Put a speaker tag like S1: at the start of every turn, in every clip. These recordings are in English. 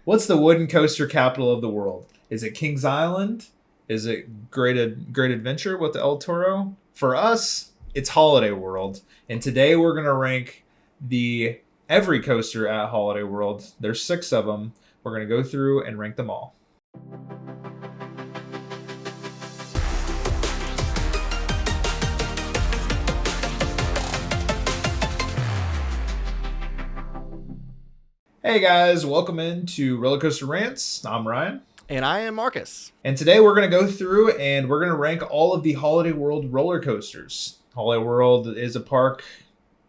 S1: What's the wooden coaster capital of the world? Is it Kings Island? Is it Great Adventure with the El Toro? For us, it's Holiday World. And today we're going to rank the every coaster at Holiday World. There's 6 of them. We're going to go through and rank them all. Hey guys, welcome into Rollercoaster Rants. I'm Ryan.
S2: And I am Marcus.
S1: And today we're going to go through and we're going to rank all of the Holiday World roller coasters. Holiday World is a park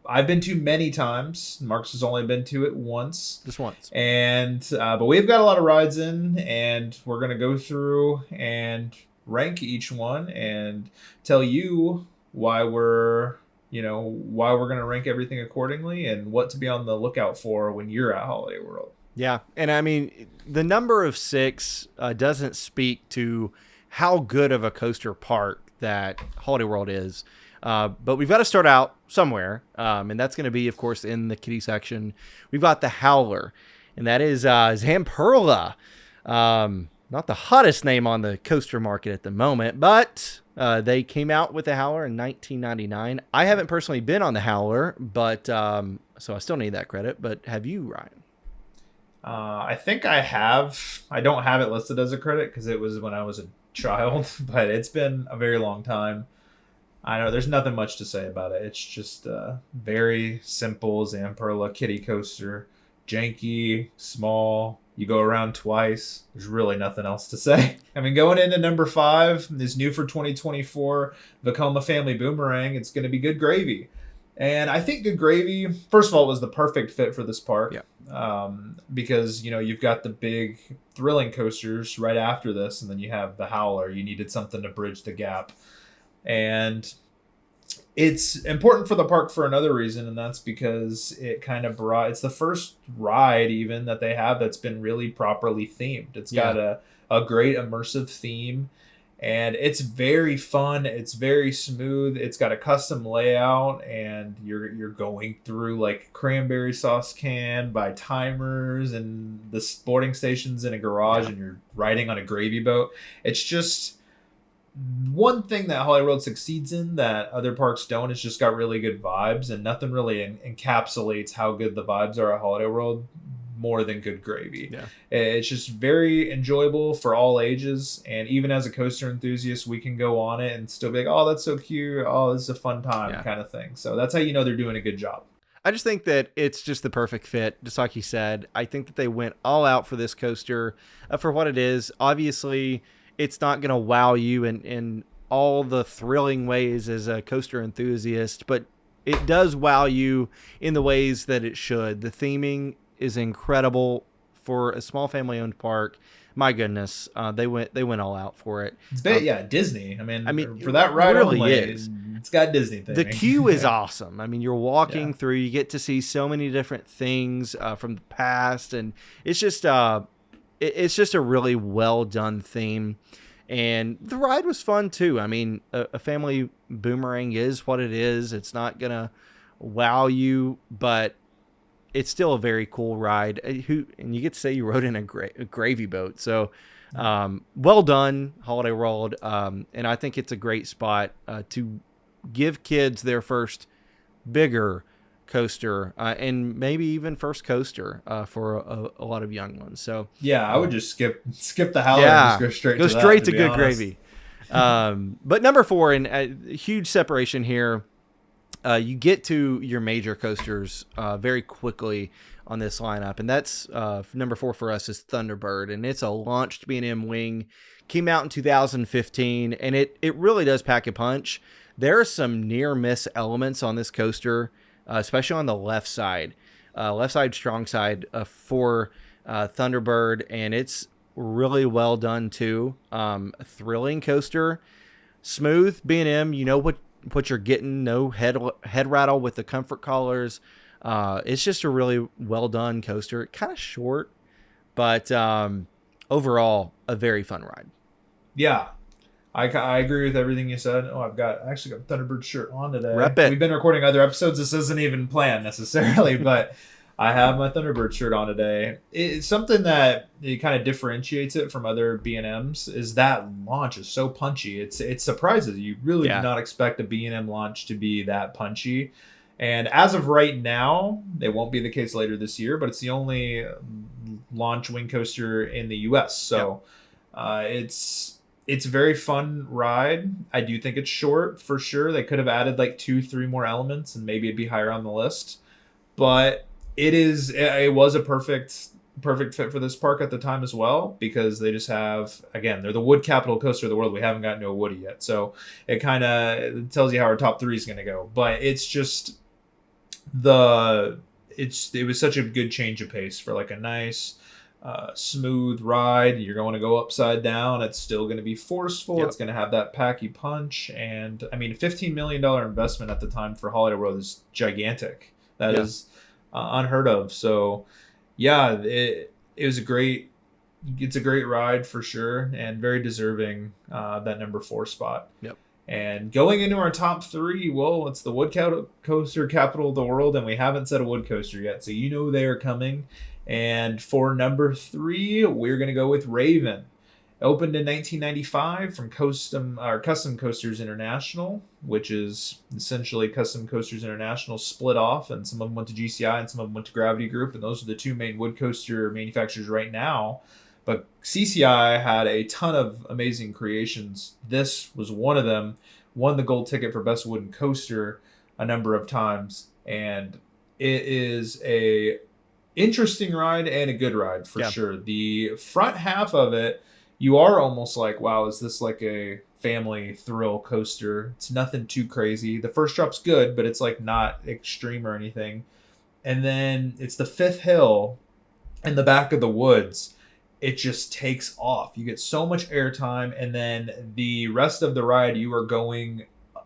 S1: I've been to many times. Marcus has only been to it once.
S2: Just once.
S1: And but we've got a lot of rides in, and we're going to go through and rank each one and tell you why we're going to rank everything accordingly and what to be on the lookout for when you're at Holiday World.
S2: Yeah. And I mean, the number of 6 doesn't speak to how good of a coaster park that Holiday World is. But we've got to start out somewhere. And that's going to be, of course, in the kiddie section. We've got the Howler, and that is Zamperla. Not the hottest name on the coaster market at the moment, but they came out with the Howler in 1999. I haven't personally been on the Howler, but so I still need that credit. But have you, Ryan?
S1: I think I have. I don't have it listed as a credit because it was when I was a child, but it's been a very long time. I know there's nothing much to say about it. It's just a very simple Zamperla kiddie coaster. Janky, small. You go around twice. There's really nothing else to say. I mean, going into number 5 is new for 2024, Vekoma Family Boomerang. It's going to be good gravy. And I think Good Gravy, first of all, was the perfect fit for this park.
S2: Yeah.
S1: Because, you've got the big thrilling coasters right after this, and then you have the Howler. You needed something to bridge the gap. And it's important for the park for another reason, and that's because it's the first ride even that they have that's been really properly themed. It's got a great immersive theme, and it's very fun. It's very smooth. It's got a custom layout, and you're going through like cranberry sauce can by timers and the boarding stations in a garage, and you're riding on a gravy boat. It's just one thing that Holiday World succeeds in that other parks don't. It's just got really good vibes, and nothing really encapsulates how good the vibes are at Holiday World more than Good Gravy.
S2: Yeah.
S1: It's just very enjoyable for all ages, and even as a coaster enthusiast, we can go on it and still be like, oh, that's so cute, oh, this is a fun time, kind of thing. So that's how you know they're doing a good job.
S2: I just think that it's just the perfect fit, just like you said. I think that they went all out for this coaster for what it is. Obviously, it's not going to wow you in all the thrilling ways as a coaster enthusiast, but it does wow you in the ways that it should. The theming is incredible for a small family-owned park. My goodness, they went all out for it.
S1: It's Disney. I mean, for that ride
S2: really
S1: only,
S2: is.
S1: It's got Disney things.
S2: The queue is awesome. I mean, you're walking through, you get to see so many different things from the past, and it's just a really well done theme. And the ride was fun too. I mean, a family boomerang is what it is. It's not gonna wow you, but it's still a very cool ride. And you get to say you rode in a gravy boat. So well done, Holiday World. And I think it's a great spot to give kids their first bigger coaster and maybe even first coaster for a lot of young ones. So
S1: I would just skip the Howler and just go straight
S2: to Good Gravy. But number 4, and a huge separation here. You get to your major coasters very quickly on this lineup, and that's number 4 for us is Thunderbird, and it's a launched B&M wing. Came out in 2015, and it really does pack a punch. There are some near miss elements on this coaster, especially on the left side strong side for Thunderbird, and it's really well done too. A thrilling coaster, smooth B&M. You know what you're getting. No head rattle with the comfort collars. It's just a really well done coaster. Kind of short, but overall a very fun ride.
S1: Yeah. I agree with everything you said. Oh, I actually got Thunderbird shirt on today.
S2: Rep it.
S1: We've been recording other episodes. This isn't even planned necessarily, but I have my Thunderbird shirt on today. It's something that it kind of differentiates it from other B&Ms is that launch is so punchy. It surprises you. You really do not expect a B&M launch to be that punchy. And as of right now, it won't be the case later this year, but it's the only launch wing coaster in the U.S. So it's a very fun ride. I do think it's short for sure. They could have added like 2-3 more elements and maybe it'd be higher on the list. But it was a perfect fit for this park at the time as well, because they just have, again, they're the wood capital coaster of the world. We haven't gotten to a Woody yet. So it kind of tells you how our top 3 is going to go. But it's just it was such a good change of pace for like a nice smooth ride. You're going to go upside down. It's still going to be forceful. Yep. It's going to have that packy punch. And I mean, $15 million investment at the time for Holiday World is gigantic. That is unheard of. So yeah, it's a great ride for sure, and very deserving that number 4 spot.
S2: Yep.
S1: And going into our top 3, well, it's the wood coaster capital of the world, and we haven't said a wood coaster yet, so you know they are coming. And for number 3, we're going to go with Raven. Opened in 1995 from Custom Coasters International, which is essentially Custom Coasters International split off, and some of them went to GCI and some of them went to Gravity Group, and those are the 2 main wood coaster manufacturers right now. But CCI had a ton of amazing creations. This was one of them. Won the gold ticket for best wooden coaster a number of times, and it is a interesting ride and a good ride for sure. The front half of it, you are almost like, wow, is this like a family thrill coaster? It's nothing too crazy. The first drop's good, but it's like not extreme or anything. And then it's the 5th hill in the back of the woods. It just takes off. You get so much airtime, and then the rest of the ride, you are going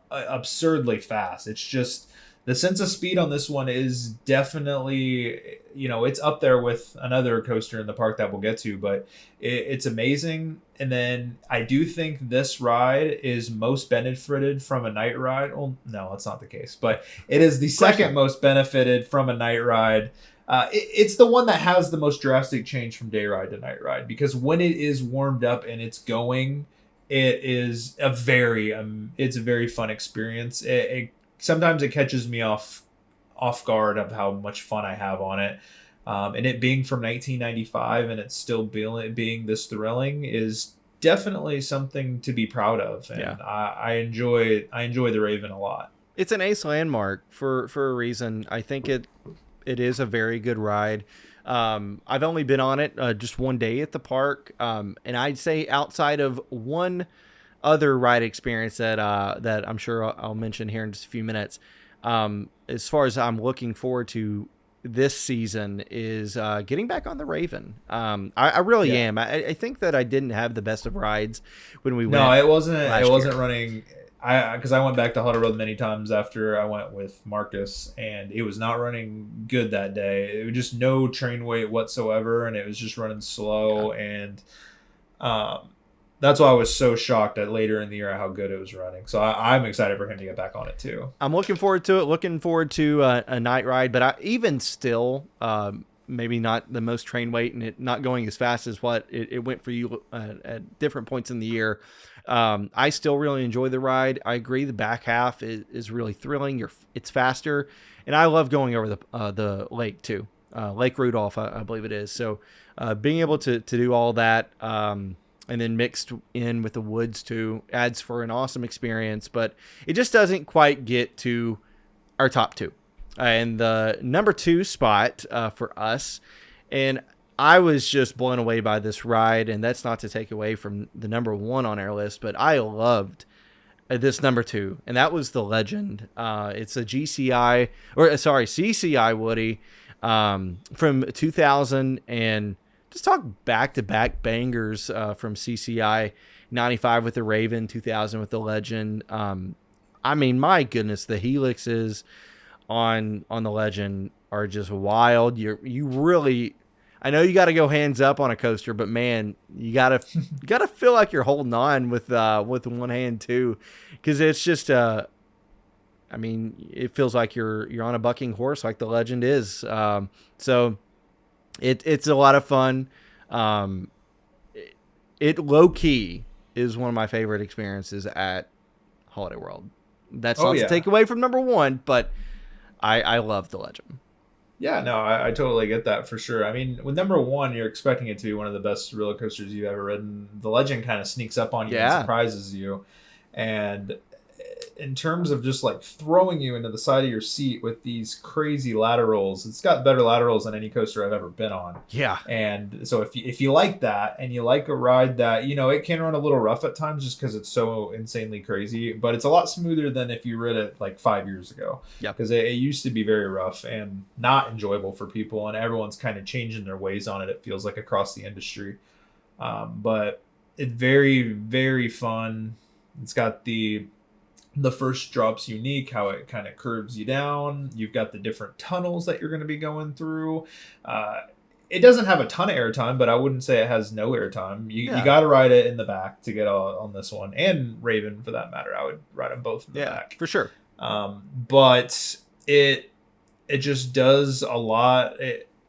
S1: absurdly fast. It's just, the sense of speed on this one is definitely, it's up there with another coaster in the park that we'll get to, but it's amazing. And then I do think this ride is most benefited from a night ride. Well, no, that's not the case, but it is the second most benefited from a night ride. It's the one that has the most drastic change from day ride to night ride, because when it is warmed up and it's going, it is a very fun experience. Sometimes it catches me off guard of how much fun I have on it. And it being from 1995 and it's still being this thrilling is definitely something to be proud of. And I enjoy the Raven a lot.
S2: It's an ace landmark for a reason. I think it is a very good ride. I've only been on it just one day at the park. And I'd say outside of one other ride experience that I'm sure I'll mention here in just a few minutes, as far as I'm looking forward to this season, is getting back on the Raven. I really am. I think that I didn't have the best of rides when we went.
S1: No, it wasn't running. Because I went back to Howler Road many times after I went with Marcus, and it was not running good that day. It was just no train weight whatsoever, and it was just running slow. And that's why I was so shocked at later in the year how good it was running. So I'm excited for him to get back on it too.
S2: I'm looking forward to it. Looking forward to a night ride, but even still, maybe not the most train weight and it not going as fast as what it went for you at different points in the year. I still really enjoy the ride. I agree. The back half is really thrilling. It's faster, and I love going over the lake too. Lake Rudolph, I believe it is. So, being able to do all that, and then mixed in with the woods too, adds for an awesome experience, but it just doesn't quite get to our top 2. And the number 2 spot for us, and I was just blown away by this ride, and that's not to take away from the number 1 on our list, but I loved this number 2, and that was the Legend. It's a CCI Woody from 2000, and just talk back-to-back bangers from CCI. 95 with the Raven, 2000 with the Legend. I mean, my goodness, the helixes on the Legend are just wild. You really, I know you got to go hands up on a coaster, but man, you gotta feel like you're holding on with one hand too, because it's just I mean, it feels like you're on a bucking horse, like the legend is. So it's a lot of fun. Um, it low key is one of my favorite experiences at Holiday World. That's
S1: Oh
S2: not to
S1: yeah.
S2: take away from number one, but I love the legend.
S1: Yeah, no, I totally get that for sure. I mean, with number one, you're expecting it to be one of the best roller coasters you've ever ridden. The legend kind of sneaks up on you and
S2: Yeah.
S1: surprises you. And in terms of just like throwing you into the side of your seat with these crazy laterals, it's got better laterals than any coaster I've ever been on.
S2: Yeah.
S1: And so if you like that and you like a ride that, it can run a little rough at times just because it's so insanely crazy, but it's a lot smoother than if you rid it like 5 years ago.
S2: Yeah.
S1: Because it used to be very rough and not enjoyable for people, and everyone's kind of changing their ways on it, it feels like, across the industry. But it's very, very fun. It's got the first drop's unique, how it kind of curves you down. You've got the different tunnels that you're going to be going through. It doesn't have a ton of airtime, but I wouldn't say it has no airtime. You got to ride it in the back to get on this one, and Raven for that matter. I would ride them both in the back
S2: for sure.
S1: But it just does a lot.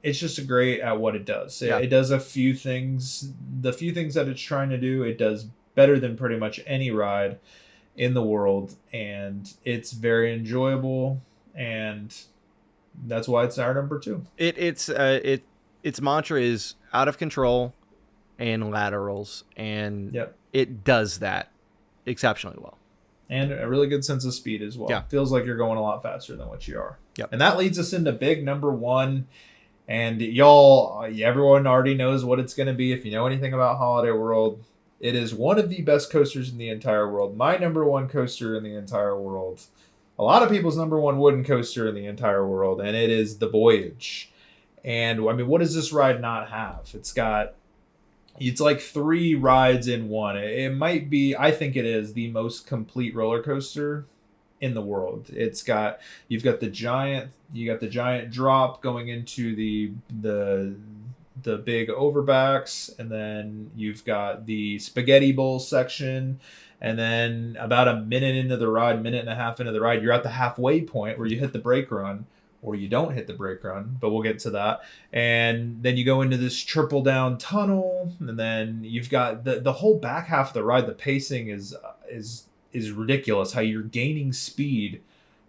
S1: It's just great at what it does. It does a few things. The few things that it's trying to do, it does better than pretty much any ride in the world, and it's very enjoyable, and that's why it's our number two.
S2: Its mantra is out of control and laterals, and it does that exceptionally well.
S1: And a really good sense of speed as well.
S2: Yeah.
S1: Feels like you're going a lot faster than what you are.
S2: Yep.
S1: And that leads us into big number one. And everyone already knows what it's going to be if you know anything about Holiday World. It is one of the best coasters in the entire world. My number one coaster in the entire world. A lot of people's number one wooden coaster in the entire world. And it is the Voyage. And I mean, what does this ride not have? It's like 3 rides in one. It might be, I think it is the most complete roller coaster in the world. You got the giant drop going into the big overbacks, and then you've got the spaghetti bowl section, and then about a minute and a half into the ride, you're at the halfway point where you hit the brake run, or you don't hit the brake run, but we'll get to that. And then you go into this triple down tunnel, and then you've got the whole back half of the ride. The pacing is ridiculous, how you're gaining speed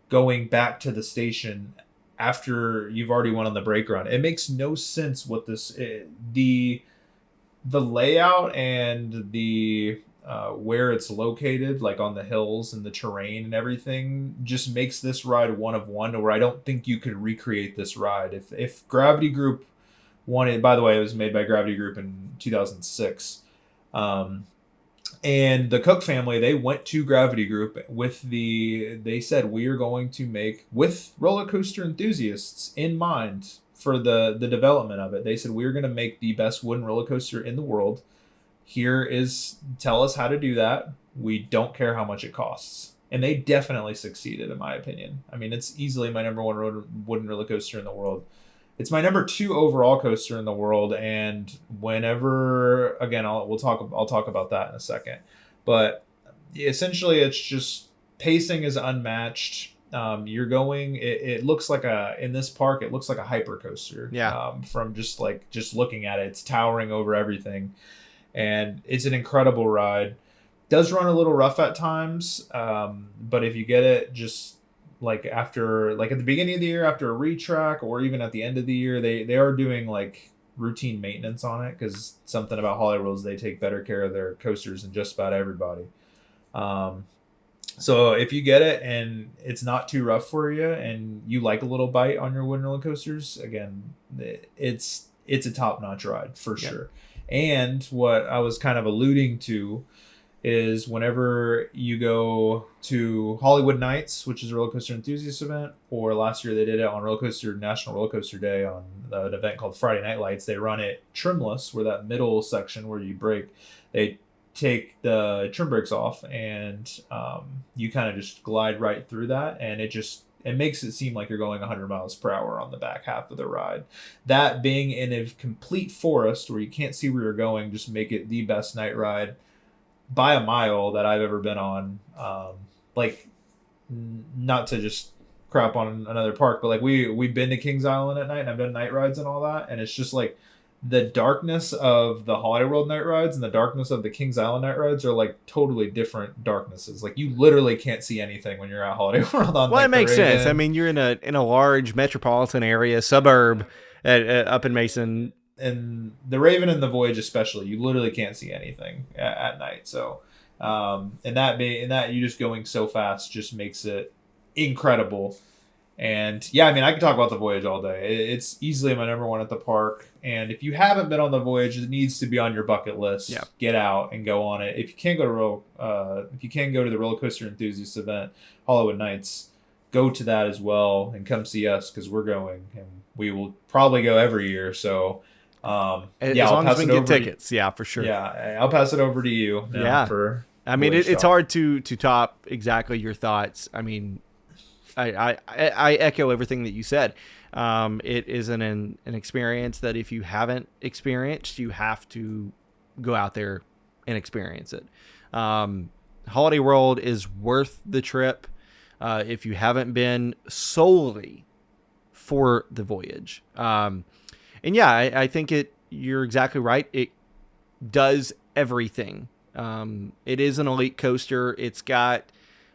S1: going back to the station after you've already went on the brake run. It makes no sense what the layout and the where it's located, like on the hills and the terrain and everything, just makes this ride one of one, where I don't think you could recreate this ride. If Gravity Group wanted, by the way, it was made by Gravity Group in 2006. And the Cook family, they went to Gravity Group they said, we are going to make, with roller coaster enthusiasts in mind for the development of it, they said, we're going to make the best wooden roller coaster in the world. Tell us how to do that. We don't care how much it costs. And they definitely succeeded, in my opinion. I mean, it's easily my number one wooden roller coaster in the world. It's my number 2 overall coaster in the world, and whenever, again, I'll talk about that in a second. But essentially, it's just pacing is unmatched. You're going. It looks like in this park, it looks like a hyper coaster.
S2: Yeah.
S1: From just looking at it, it's towering over everything, and it's an incredible ride. Does run a little rough at times, but if you get it, just at the beginning of the year after a retrack, or even at the end of the year, they are doing like routine maintenance on it, because something about Holiday World is they take better care of their coasters than just about everybody. So if you get it and it's not too rough for you, and you like a little bite on your wooden roller coasters, again, it's a top-notch ride for sure. And what I was kind of alluding to is whenever you go to Hollywood Nights, which is a roller coaster enthusiast event, or last year they did it on National Roller Coaster Day on an event called Friday Night Lights. They run it trimless, where that middle section where you brake, they take the trim brakes off, and you kind of just glide right through that, and it makes it seem like you're going 100 miles per hour on the back half of the ride. That being in a complete forest where you can't see where you're going, just make it the best night ride by a mile that I've ever been on. not to just crap on another park, but like we've been to Kings Island at night, and I've done night rides and all that, and it's just like the darkness of the Holiday World night rides and the darkness of the Kings Island night rides are like totally different darknesses. Like you literally can't see anything when you're at Holiday World on.
S2: Well,
S1: like,
S2: it makes sense. I mean, you're in a large metropolitan area, suburb, up in Mason.
S1: And the Raven and the Voyage especially, you literally can't see anything at night. So, and that you just going so fast just makes it incredible. And yeah, I mean, I could talk about the Voyage all day. It's easily my number one at the park. And if you haven't been on the Voyage, it needs to be on your bucket list.
S2: Yeah.
S1: Get out and go on it. If you can't go to the Rollercoaster Enthusiast event, Hollywood Nights, go to that as well and come see us because we're going, and we will probably go every year. So.
S2: As long as we can get tickets, yeah, for sure.
S1: Yeah, I'll pass it over to you.
S2: I mean, it's hard to top exactly your thoughts. I mean, I echo everything that you said. It is an experience that if you haven't experienced, you have to go out there and experience it. Holiday World is worth the trip if you haven't been solely for the Voyage. And yeah, I think you're exactly right. It does everything. It is an elite coaster. It's got,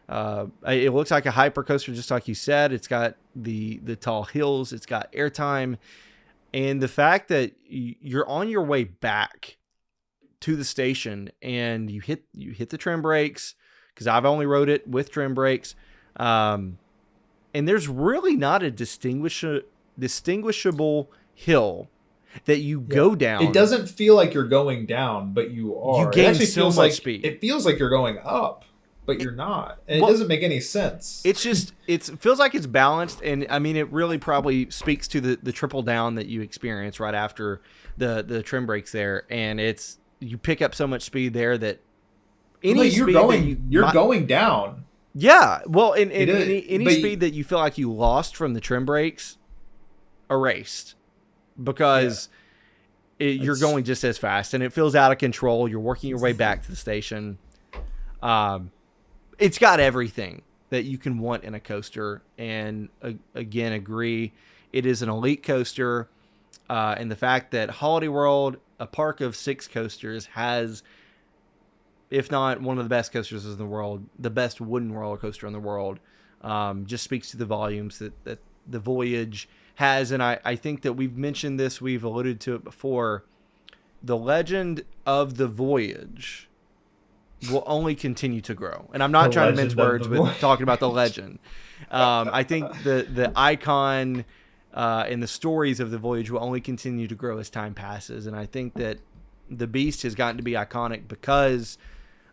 S2: it looks like a hyper coaster, just like you said. It's got the tall hills. It's got airtime. And the fact that you're on your way back to the station and you hit the trim brakes, because I've only rode it with trim brakes. And there's really not a distinguishable hill that you go down.
S1: It doesn't feel like you're going down, but you are.
S2: You gain so much speed.
S1: It feels like you're going up, but you're not. And it doesn't make any sense.
S2: It's just, it feels like it's balanced. And I mean, it really probably speaks to the triple down that you experience right after the trim brakes there. And you pick up so much speed there that
S1: you're going down.
S2: Yeah. Well, any speed that you feel like you lost from the trim brakes, erased, because you're going just as fast and it feels out of control. You're working your way back to the station. It's got everything that you can want in a coaster. And again, agree. It is an elite coaster. And the fact that Holiday World, a park of 6 coasters, has, if not one of the best coasters in the world, the best wooden roller coaster in the world, just speaks to the volumes that the Voyage has. And I think that we've mentioned this, we've alluded to it before. The legend of the Voyage will only continue to grow. And I'm not trying to mince words with talking about the legend. I think the icon and the stories of the Voyage will only continue to grow as time passes. And I think that the Beast has gotten to be iconic because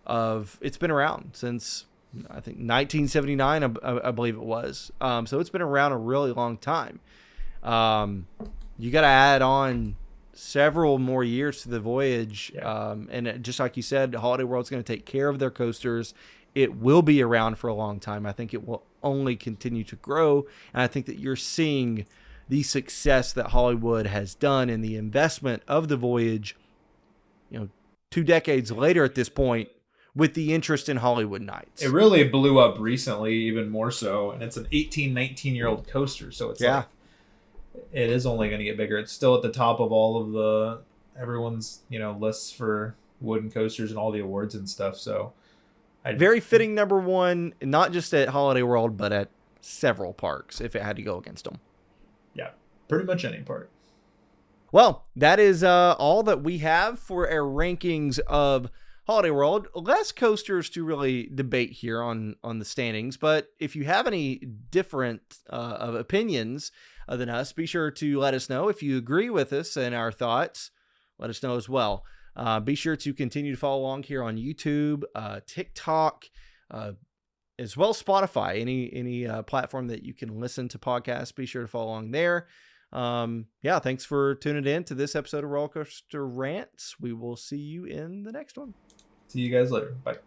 S2: of it's been around since, I think, 1979, I believe it was. So it's been around a really long time. You got to add on several more years to the Voyage. And just like you said, Holiday World's going to take care of their coasters. It will be around for a long time. I think it will only continue to grow. And I think that you're seeing the success that Hollywood has done and the investment of the Voyage, 2 decades later at this point, with the interest in Hollywood Nights.
S1: It really blew up recently, even more so. And it's an 18, 19-year-old coaster. So it's like, it is only going to get bigger. It's still at the top of all of everyone's, lists for wooden coasters and all the awards and stuff. So
S2: very fitting number one, not just at Holiday World, but at several parks if it had to go against them.
S1: Yeah, pretty much any park.
S2: Well, that is all that we have for our rankings of Holiday World. Less coasters to really debate here on the standings, but if you have any different of opinions than us, be sure to let us know. If you agree with us and our thoughts, let us know as well. Be sure to continue to follow along here on YouTube, TikTok, as well as Spotify, any platform that you can listen to podcasts. Be sure to follow along there. Thanks for tuning in to this episode of Rollercoaster Rants. We will see you in the next one.
S1: See you guys later. Bye.